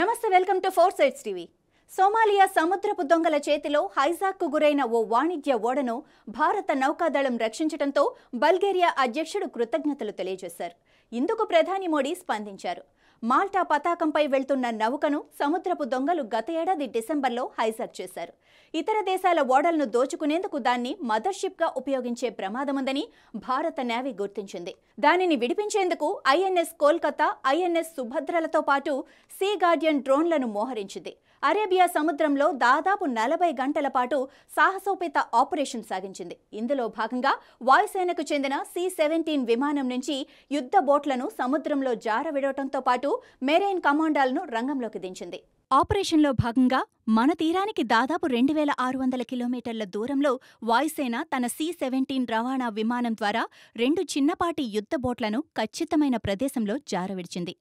నమస్తే, welcome to 4 sides TV. Somalia సముద్రపు దొంగల చేతిలో హైజాక్కు గురైన ఓ వాణిజ్య ఓడను భారత నౌకాదళం రక్షించడంతో బల్గేరియా అధ్యక్షుడు కృతజ్ఞతలు తెలియజేశారు. ఇందుకు ప్రధాని మోడీ స్పందించారు. మాల్టా పతాకంపై వెళ్తున్న నౌకను సముద్రపు దొంగలు గత ఏడాది డిసెంబర్లో హైజాక్ చేశారు. ఇతర దేశాల ఓడలను దోచుకునేందుకు దాన్ని మదర్షిప్గా ఉపయోగించే ప్రమాదముందని భారత నేవీ గుర్తించింది. దానిని విడిపించేందుకు ఐఎన్ఎస్ కోల్కతా, ఐఎన్ఎస్ సుభద్రలతో పాటు సీ గార్డియన్ డ్రోన్లను మోహరించింది. అరేబియా సముద్రంలో దాదాపు 40 గంటల పాటు సాహసోపేత ఆపరేషన్ సాగించింది. ఇందులో భాగంగా వాయుసేనకు చెందిన C-17 విమానం నుంచి యుద్ధ బోట్లను సముద్రంలో జారవిడటంతో పాటు మెరైన్ కమాండాలను రంగంలోకి దించింది. ఆపరేషన్లో భాగంగా మన తీరానికి దాదాపు 2600 కిలోమీటర్ల దూరంలో వాయుసేన తన C-17 రవాణా విమానం ద్వారా 2 చిన్నపాటి యుద్ధ బోట్లను ఖచ్చితమైన ప్రదేశంలో జారవిడిచింది.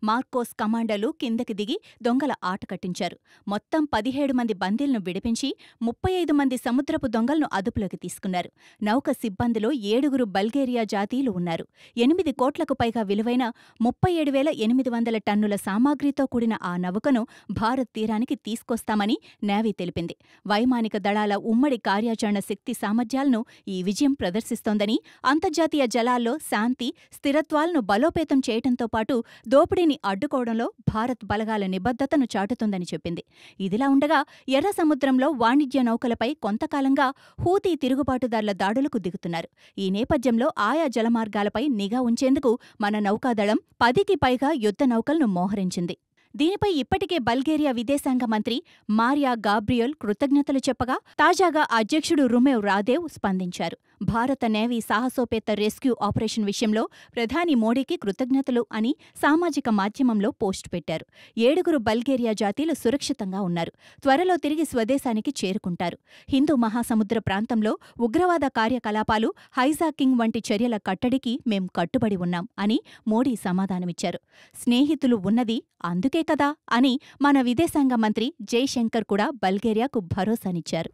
మార్కోస్ కమాండర్లు కిందకి దిగి దొంగల ఆట కట్టించారు. మొత్తం 17 మంది బందీలను విడిపించి 35 మంది సముద్రపు దొంగలను అదుపులోకి తీసుకున్నారు. నౌక సిబ్బందిలో 7 బల్గేరియా జాతీయులు ఉన్నారు. 8 కోట్లకు పైగా విలువైన 37,800 టన్నుల సామాగ్రితో కూడిన ఆ నౌకను భారత్ తీరానికి తీసుకొస్తామని నేవీ తెలిపింది. వైమానిక దళాల ఉమ్మడి కార్యాచరణ శక్తి సామర్థ్యాలను ఈ విజయం ప్రదర్శిస్తోందని, అంతర్జాతీయ జలాల్లో శాంతి, స్థిరత్వాలను బలోపేతం చేయటంతో పాటు దోపిడీని అడ్డుకోవడంలో భారత్ బలగాల నిబద్ధతను చాటుతుందని చెప్పింది. ఇదిలా ఉండగా ఎర్ర సముద్రంలో వాణిజ్య నౌకలపై కొంతకాలంగా హూతీ తిరుగుబాటుదారుల దాడులకు దిగుతున్నారు. ఈ నేపథ్యంలో ఆయా జలమార్గాలపై నిఘా ఉంచేందుకు మన నౌకాదళం 10కి పైగా యుద్ధ నౌకలను మోహరించింది. దీనిపై ఇప్పటికే బల్గేరియా విదేశాంగ మంత్రి మారియా గాబ్రియల్ కృతజ్ఞతలు చెప్పగా, తాజాగా అధ్యక్షుడు రుమెవ్ రాదేవ్ స్పందించారు. భారత నేవీ సాహసోపేత రెస్క్యూ ఆపరేషన్ విషయంలో ప్రధాని మోడీకి కృతజ్ఞతలు అని సామాజిక మాధ్యమంలో పోస్టు పెట్టారు. 7 బల్గేరియా జాతీయులు సురక్షితంగా ఉన్నారు. త్వరలో తిరిగి స్వదేశానికి చేరుకుంటారు. హిందూ మహాసముద్ర ప్రాంతంలో ఉగ్రవాద కార్యకలాపాలు, హైజాకింగ్ వంటి చర్యల కట్టడికి మేం కట్టుబడి ఉన్నాం అని మోడీ సమాధానమిచ్చారు. స్నేహితులు ఉన్నది అందుకే కదా అని మన విదేశాంగ మంత్రి జైశంకర్ కూడా బల్గేరియాకు భరోసానిచ్చారు.